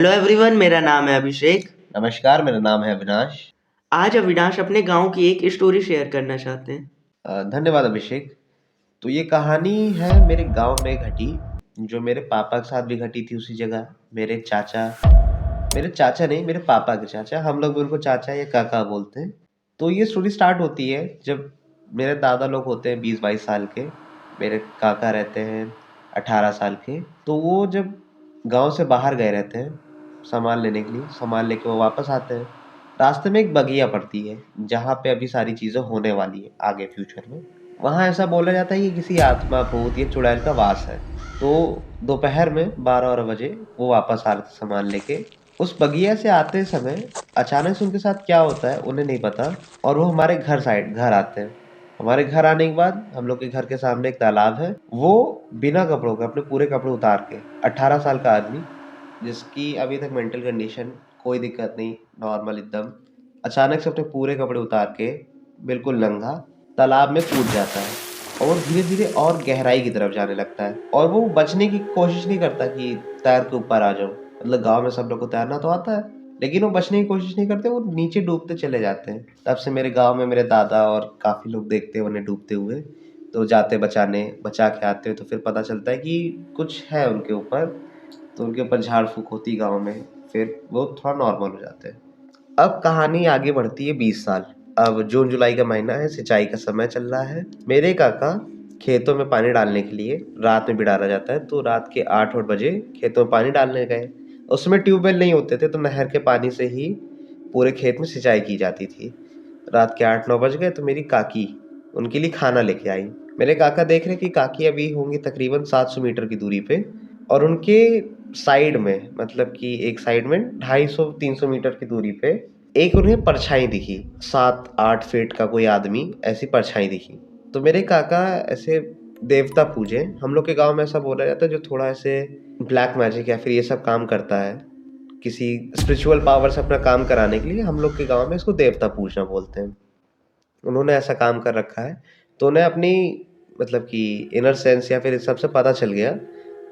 Hello everyone, मेरा नाम है अभिषेक। नमस्कार, मेरा नाम है अविनाश। आज अविनाश अपने गांव की एक स्टोरी शेयर करना चाहते हैं। धन्यवाद अभिषेक। तो ये कहानी है मेरे गांव में घटी, जो मेरे पापा के साथ भी घटी थी उसी जगह। मेरे चाचा नहीं, मेरे पापा के चाचा, हम लोग भी उनको चाचा या काका बोलते हैं। तो ये स्टोरी स्टार्ट होती है जब मेरे दादा लोग होते हैं 20-22 साल के, मेरे काका रहते हैं 18 साल के। तो वो जब गांव से बाहर गए रहते हैं सामान लेने के लिए, सामान लेके वो वापस आते हैं। रास्ते में एक बगिया पड़ती है जहाँ पे अभी सारी चीज़ें होने वाली है आगे फ्यूचर में। वहाँ ऐसा बोला जाता है कि किसी आत्मा भूत या चुड़ैल का वास है। तो दोपहर में 12 बजे वो वापस आ रहे थे सामान लेके। उस बगिया से आते समय अचानक से उनके साथ क्या होता है उन्हें नहीं पता, और वो हमारे घर आते हैं। हमारे घर आने के बाद हम लोग के घर के सामने एक तालाब है। वो बिना कपड़ों के, अपने पूरे कपड़े उतार के, 18 साल का आदमी जिसकी अभी तक मेंटल कंडीशन कोई दिक्कत नहीं, नॉर्मल एकदम, अचानक से अपने पूरे कपड़े उतार के बिल्कुल नंगा तालाब में कूद जाता है और धीरे धीरे और गहराई की तरफ जाने लगता है। और वो बचने की कोशिश नहीं करता कि तैर के ऊपर आ जाऊं, मतलब गांव में सब लोग को तैरना तो आता है, लेकिन वो बचने की कोशिश नहीं करते, वो नीचे डूबते चले जाते हैं। तब से मेरे गांव में मेरे दादा और काफ़ी लोग देखते हैं उन्हें डूबते हुए, तो जाते बचाने, बचा के आते हैं। तो फिर पता चलता है कि कुछ है उनके ऊपर, तो उनके ऊपर झाड़ फूक होती गांव में, फिर वो थोड़ा नॉर्मल हो जाते हैं। अब कहानी आगे बढ़ती है 20 साल। अब जून जुलाई का महीना है, सिंचाई का समय चल रहा है। मेरे काका खेतों में पानी डालने के लिए रात में भी डाला जाता है, तो रात के 8-8 बजे खेतों में पानी डालने गए। उसमें ट्यूबवेल नहीं होते थे, तो नहर के पानी से ही पूरे खेत में सिंचाई की जाती थी। रात के 8-9 बज गए तो मेरी काकी उनके लिए खाना लेके आई। मेरे काका देख रहे कि काकी अभी होंगी तकरीबन 700 मीटर की दूरी पे, और उनके साइड में, मतलब कि एक साइड में 250-300 मीटर की दूरी पे एक उन्हें परछाई दिखी। 7-8 फीट का कोई आदमी, ऐसी परछाई दिखी। तो मेरे काका ऐसे देवता पूजे, हम लोग के गांव में ऐसा बोला जाता है, जो थोड़ा ऐसे ब्लैक मैजिक या फिर ये सब काम करता है, किसी स्पिरिचुअल पावर से अपना काम कराने के लिए, हम लोग के गांव में इसको देवता पूजना बोलते हैं। उन्होंने ऐसा काम कर रखा है। तो उन्हें अपनी, मतलब कि इनर सेंस या फिर इस सब से पता चल गया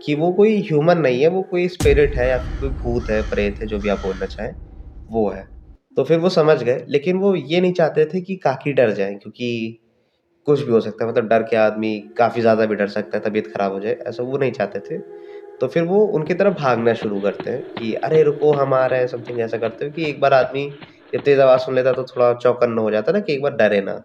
कि वो कोई ह्यूमन नहीं है, वो कोई स्पिरिट है या फिर कोई भूत है, प्रेत है, जो भी आप बोलना चाहें वो है। तो फिर वो समझ गए, लेकिन वो ये नहीं चाहते थे कि काकी डर जाए, क्योंकि कुछ भी हो सकता है, मतलब डर के आदमी काफ़ी ज़्यादा भी डर सकता है, तबीयत खराब हो जाए, ऐसा वो नहीं चाहते थे। तो फिर वो उनकी तरफ भागना शुरू करते हैं कि अरे रुको, हम आ रहे हैं, समथिंग ऐसा करते हैं कि एक बार आदमी जब तेज़ आवाज़ सुन लेता तो थोड़ा चौकन्ना हो जाता है ना, कि एक बार डरे ना।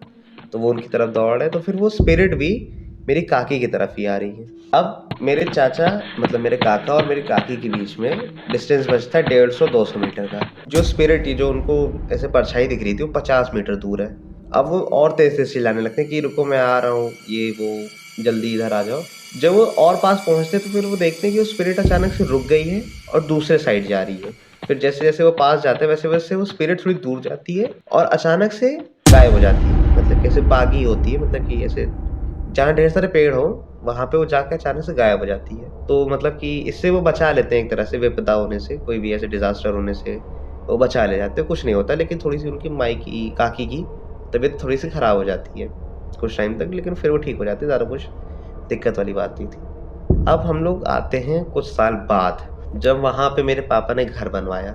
तो वो उनकी तरफ दौड़ रहे, तो फिर वो स्पिरिट भी मेरी काकी की तरफ ही आ रही है। अब मेरे चाचा, मतलब मेरे काका और मेरी काकी के बीच में डिस्टेंस बचता है 150-200 मीटर का। जो स्पिरिट थी, जो उनको ऐसे परछाई दिख रही थी, वो 50 मीटर दूर है। अब वो और तेज तेज चिल्लाने लगते हैं कि रुको, मैं आ रहा हूँ, ये वो, जल्दी इधर आ जाओ। जब वो और पास पहुंचते तो फिर वो देखते हैं कि वो स्पिरिट अचानक से रुक गई है और दूसरे साइड जा रही है। फिर जैसे जैसे वो पास जाते हैं वैसे वैसे वो स्पिरिट थोड़ी दूर जाती है और अचानक से गायब हो जाती है, मतलब कैसे बागी होती है, मतलब कि ऐसे जहाँ ढेर सारे पेड़ हो वहाँ पे वो जाके अचानक से गायब हो जाती है। तो मतलब कि इससे वो बचा लेते हैं एक तरह से विपदा होने से, कोई भी ऐसे डिजास्टर होने से वो बचा ले जाते हैं, कुछ नहीं होता। लेकिन थोड़ी सी उनकी माई की, काकी की तबीयत थोड़ी सी खराब हो जाती है कुछ टाइम तक, लेकिन फिर वो ठीक हो जाती है, ज़्यादा कुछ दिक्कत वाली बात नहीं थी। अब हम लोग आते हैं कुछ साल बाद, जब वहाँ पे मेरे पापा ने घर बनवाया।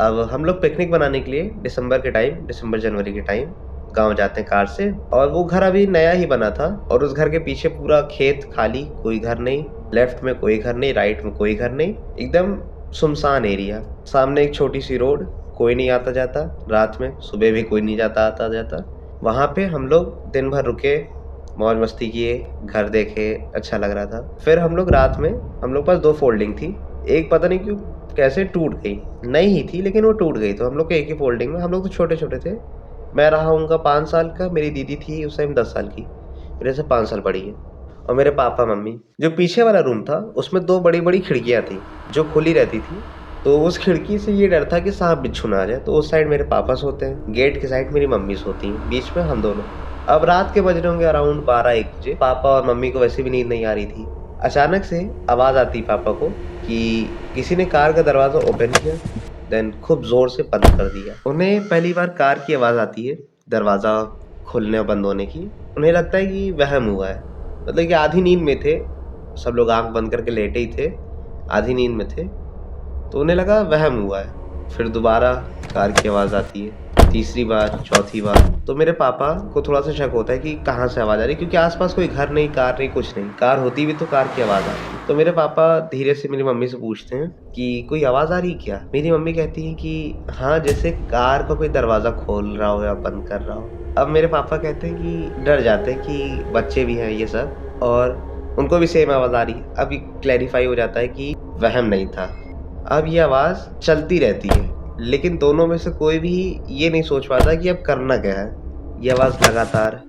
अब हम लोग पिकनिक बनाने के लिए दिसंबर के टाइम, दिसंबर जनवरी के टाइम गाँव जाते हैं कार से, और वो घर अभी नया ही बना था, और उस घर के पीछे पूरा खेत खाली, कोई घर नहीं, लेफ्ट में कोई घर नहीं, राइट में कोई घर नहीं, एकदम सुनसान एरिया। सामने एक छोटी सी रोड, कोई नहीं आता जाता, रात में सुबह भी कोई नहीं जाता आता जाता। वहाँ पे हम लोग दिन भर रुके, मौज मस्ती किए, घर देखे, अच्छा लग रहा था। फिर हम लोग रात में, हम लोग पास 2 फोल्डिंग थी, एक पता नहीं क्यों कैसे टूट गई, नई ही थी लेकिन वो टूट गई। तो हम लोग के एक ही फोल्डिंग में, हम लोग तो छोटे छोटे थे, मैं रहा हूँगा 5 साल का, मेरी दीदी थी उस टाइम 10 साल की, मेरे से 5 साल बड़ी है, और मेरे पापा मम्मी। जो पीछे वाला रूम था उसमें 2 बड़ी बड़ी खिड़कियाँ थी जो खुली रहती थी, तो उस खिड़की से ये डर था कि सांप बिच्छू ना आ जाए। तो उस साइड मेरे पापा सोते हैं, गेट के साइड मेरी मम्मी सोती हैं, बीच में हम दोनों। अब रात के बज रहे होंगे अराउंड 12-1 बजे, पापा और मम्मी को वैसे भी नींद नहीं आ रही थी। अचानक से आवाज़ आती पापा को कि किसी ने कार का दरवाज़ा ओपन किया, देन खूब ज़ोर से बंद कर दिया। उन्हें पहली बार कार की आवाज़ आती है, दरवाज़ा खुलने और बंद होने की। उन्हें लगता है कि वहम हुआ है, मतलब कि आधी नींद में थे, सब लोग आँख बंद करके लेटे ही थे, आधी नींद में थे। तो उन्हें लगा वहम हुआ है। फिर दोबारा कार की आवाज़ आती है, तीसरी बार, चौथी बार। तो मेरे पापा को थोड़ा सा शक होता है कि कहाँ से आवाज़ आ रही है, क्योंकि आसपास कोई घर नहीं, कार नहीं, कुछ नहीं। कार होती भी तो कार की आवाज़ आती। तो मेरे पापा धीरे से मेरी मम्मी से पूछते हैं कि कोई आवाज़ आ रही क्या। मेरी मम्मी कहती है कि हाँ, जैसे कार का कोई दरवाज़ा खोल रहा हो या बंद कर रहा हो। अब मेरे पापा कहते हैं कि डर जाते हैं कि बच्चे भी हैं ये सब, और उनको भी सेम आवाज़ आ रही है। अब ये क्लैरिफाई हो जाता है कि वहम नहीं था। अब ये आवाज़ चलती रहती है, लेकिन दोनों में से कोई भी ये नहीं सोच पाता कि अब करना क्या है। ये आवाज़ लगातार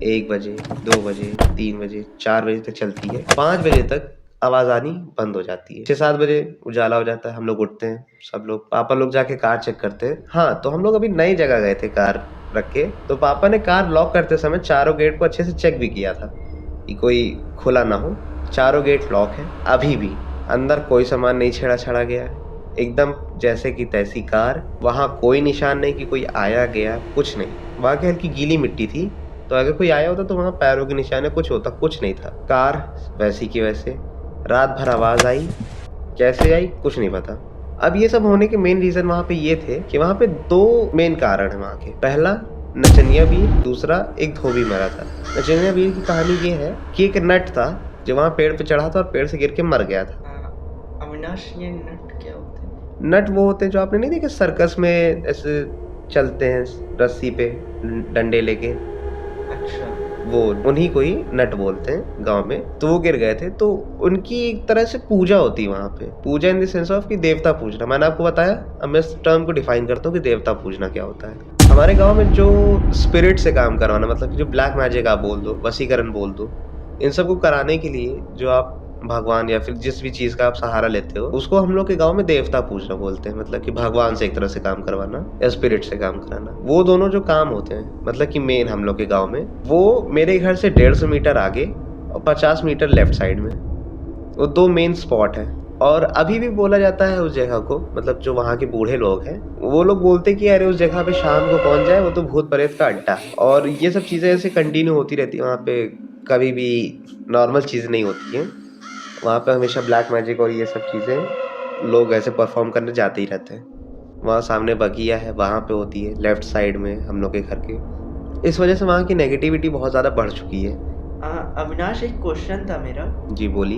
1 बजे, 2 बजे, 3 बजे, 4 बजे तक चलती है। 5 बजे तक आवाज़ आनी बंद हो जाती है। 6-7 बजे उजाला हो जाता है, हम लोग उठते हैं, सब लोग, पापा लोग जाके कार चेक करते हैं। हाँ, तो हम लोग अभी नई जगह गए थे कार रख के, तो पापा ने कार लॉक करते समय चारों गेट को अच्छे से चेक भी किया था कि कोई खुला ना हो। चारों गेट लॉक है अभी भी, अंदर कोई सामान नहीं छेड़ा गया है, एकदम जैसे कि तैसी कार। वहाँ कोई निशान नहीं कि कोई आया गया, कुछ नहीं। वहाँ की हल्की गीली मिट्टी थी, तो अगर कोई आया होता तो वहाँ पैरों के निशान है, कुछ होता, कुछ नहीं था। कार वैसी की वैसे। रात भर आवाज़ आई, कैसे आई कुछ नहीं पता। अब ये सब होने के मेन रीज़न वहाँ पे ये थे कि वहाँ पे 2 मेन कारण हैं वहाँ के। पहला नचनिया बीर, दूसरा एक धोबी मरा था। नचनिया बीर की कहानी ये है कि एक नट था जो वहाँ पेड़ पे चढ़ा था और पेड़ से गिर के मर गया था। अविनाश, ये नट क्या होते हैं? नट वो होते हैं जो आपने नहीं देखे सर्कस में ऐसे चलते हैं रस्सी पे डंडे लेके, अच्छा, वो उन्हीं को ही नट बोलते हैं गांव में। तो वो गिर गए थे, तो उनकी एक तरह से पूजा होती है वहाँ पे। पूजा इन द सेंस ऑफ कि देवता पूजना। मैंने आपको बताया, अब मैं इस टर्म को डिफाइन करता हूँ कि देवता पूजना क्या होता है। हमारे गांव में जो स्पिरिट से काम करवाना, मतलब कि जो ब्लैक मैजिक आप बोल दो, वशीकरण बोल दो, इन सबको कराने के लिए जो आप भगवान या फिर जिस भी चीज का आप सहारा लेते हो, उसको हम लोग के गांव में देवता पूजना बोलते हैं। मतलब कि भगवान से एक तरह से काम करवाना या स्पिरिट से काम कराना। वो दोनों जो काम होते हैं, मतलब कि मेन हम लोग के गांव में, वो मेरे घर से 150 मीटर आगे और 50 मीटर लेफ्ट साइड में, वो 2 मेन स्पॉट है। और अभी भी बोला जाता है उस जगह को, मतलब जो वहाँ के बूढ़े लोग हैं वो लोग बोलते हैं कि अरे उस जगह पे शाम को पहुंच जाए, वो तो भूत प्रेत का अड्डा। और ये सब चीज़ें ऐसे कंटिन्यू होती रहती है वहाँ पे, कभी भी नॉर्मल चीज़ नहीं होती हैं वहाँ पे। हमेशा ब्लैक मैजिक और ये सब चीज़ें लोग ऐसे परफॉर्म करने जाते ही रहते हैं। वहाँ सामने बगिया है, वहाँ पे होती है लेफ्ट साइड में हम लोग के घर के। इस वजह से वहाँ की नेगेटिविटी बहुत ज़्यादा बढ़ चुकी है। अविनाश, एक क्वेश्चन था मेरा। जी बोलिए।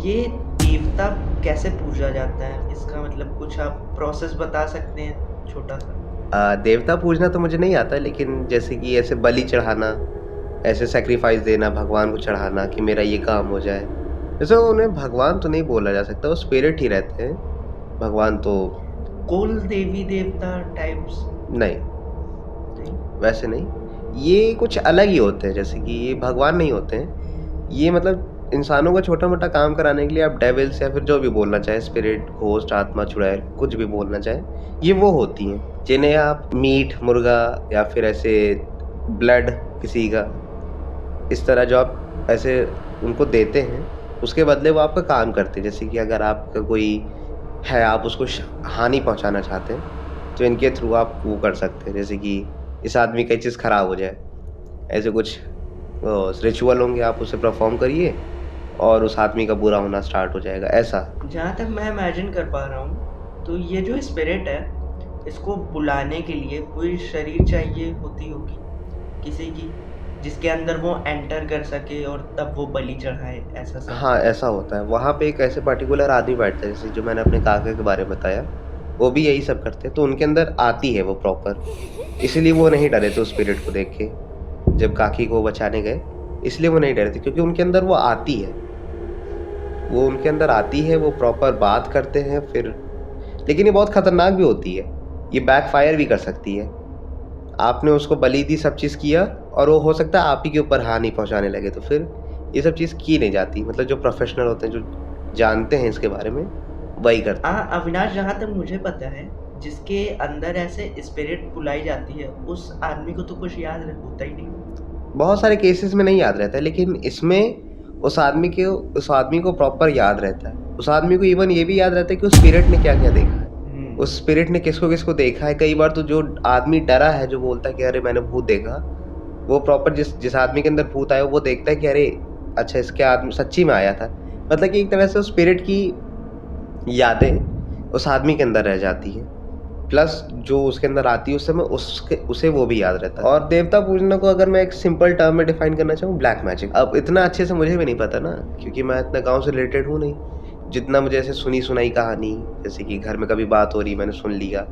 ये देवता कैसे पूजा जाता है? इसका मतलब कुछ आप प्रोसेस बता सकते हैं छोटा सा? देवता पूजना तो मुझे नहीं आता, लेकिन जैसे कि ऐसे बलि चढ़ाना, ऐसे सेक्रीफाइस देना, भगवान को चढ़ाना कि मेरा ये काम हो जाए। जैसे उन्हें भगवान तो नहीं बोला जा सकता, वो स्पिरिट ही रहते हैं। भगवान तो कुल देवी देवता टाइप्स नहीं, नहीं? वैसे नहीं, ये कुछ अलग ही होते हैं। जैसे कि ये भगवान नहीं होते हैं, ये मतलब इंसानों का छोटा मोटा काम कराने के लिए आप डेविल्स या फिर जो भी बोलना चाहे, स्पिरिट, घोस्ट, आत्मा, चुड़ैल, कुछ भी बोलना चाहे, ये वो होती हैं जिन्हें आप मीट, मुर्गा या फिर ऐसे ब्लड किसी का, इस तरह जो आप ऐसे उनको देते हैं, उसके बदले वो आपका काम करते हैं। जैसे कि अगर आपका कोई है, आप उसको हानि पहुंचाना चाहते हैं, तो इनके थ्रू आप वो कर सकते हैं। जैसे कि इस आदमी का चीज़ ख़राब हो जाए, ऐसे कुछ रिचुअल होंगे, आप उसे परफॉर्म करिए और उस आदमी का बुरा होना स्टार्ट हो जाएगा, ऐसा। जहाँ तक मैं इमेजिन कर पा रहा हूँ, तो ये जो स्पिरिट है, इसको बुलाने के लिए कोई शरीर चाहिए होती होगी किसी की, जिसके अंदर वो एंटर कर सके और तब वो बलि चढ़ाए, ऐसा सब? हाँ, ऐसा होता है। वहाँ पे एक ऐसे पर्टिकुलर आदमी बैठता है, जैसे जो मैंने अपने काका के बारे में बताया, वो भी यही सब करते हैं। तो उनके अंदर आती है वो प्रॉपर, इसलिए वो नहीं डरे थे उस स्पिरिट को देख के। जब काकी को बचाने गए, इसलिए वो नहीं डरे थे, क्योंकि उनके अंदर वो आती है, वो उनके अंदर आती है, वो प्रॉपर बात करते हैं फिर। लेकिन ये बहुत खतरनाक भी होती है, ये बैकफायर भी कर सकती है। आपने उसको बलि दी, सब चीज़ किया, और वो हो सकता है आप ही के ऊपर हानि पहुंचाने लगे, तो फिर ये सब चीज़ की नहीं जाती। मतलब जो प्रोफेशनल होते हैं, जो जानते हैं इसके बारे में, वही करते हैं। अविनाश, जहाँ तक मुझे पता है, जिसके अंदर ऐसे स्पिरिट बुलाई जाती है, उस आदमी को तो कुछ याद होता ही नहीं। बहुत सारे केसेस में नहीं याद रहता है, लेकिन इसमें उस आदमी को प्रॉपर याद रहता है। उस आदमी को इवन ये भी याद रहता है कि उस स्पिरिट ने क्या क्या देखा है, उस स्पिरिट ने किसको किसको देखा है। कई बार तो जो आदमी डरा है, जो बोलता है कि अरे मैंने भूत देखा, वो प्रॉपर जिस आदमी के अंदर भूत आया, वो देखता है कि अरे अच्छा, इसके आदमी सच्ची में आया था। मतलब कि एक तरह से उस स्पिरिट की यादें उस आदमी के अंदर रह जाती है, प्लस जो उसके अंदर आती है उस समय उसे वो भी याद रहता है। और देवता पूजना को अगर मैं एक सिंपल टर्म में डिफाइन करना चाहूँ, ब्लैक मैजिक। अब इतना अच्छे से मुझे भी नहीं पता ना, क्योंकि मैं इतना गाँव से रिलेटेड हूँ नहीं। जितना मुझे ऐसे सुनी सुनाई कहानी, जैसे कि घर में कभी बात हो रही मैंने सुन लिया,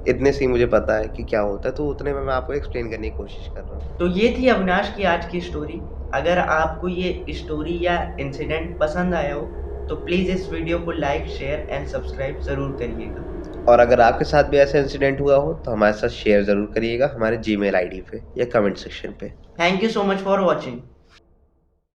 इतने से ही मुझे पता है कि क्या होता है, तो उतने में मैं आपको एक्सप्लेन करने की कोशिश कर रहा हूँ। तो ये थी अविनाश की आज की स्टोरी। अगर आपको ये स्टोरी या इंसिडेंट पसंद आया हो तो प्लीज़ इस वीडियो को लाइक, शेयर एंड सब्सक्राइब ज़रूर करिएगा। और अगर आपके साथ भी ऐसा इंसिडेंट हुआ हो तो हमारे साथ शेयर ज़रूर करिएगा हमारे जीमेल आईडी पे या कमेंट सेक्शन पे। Thank you so much for watching.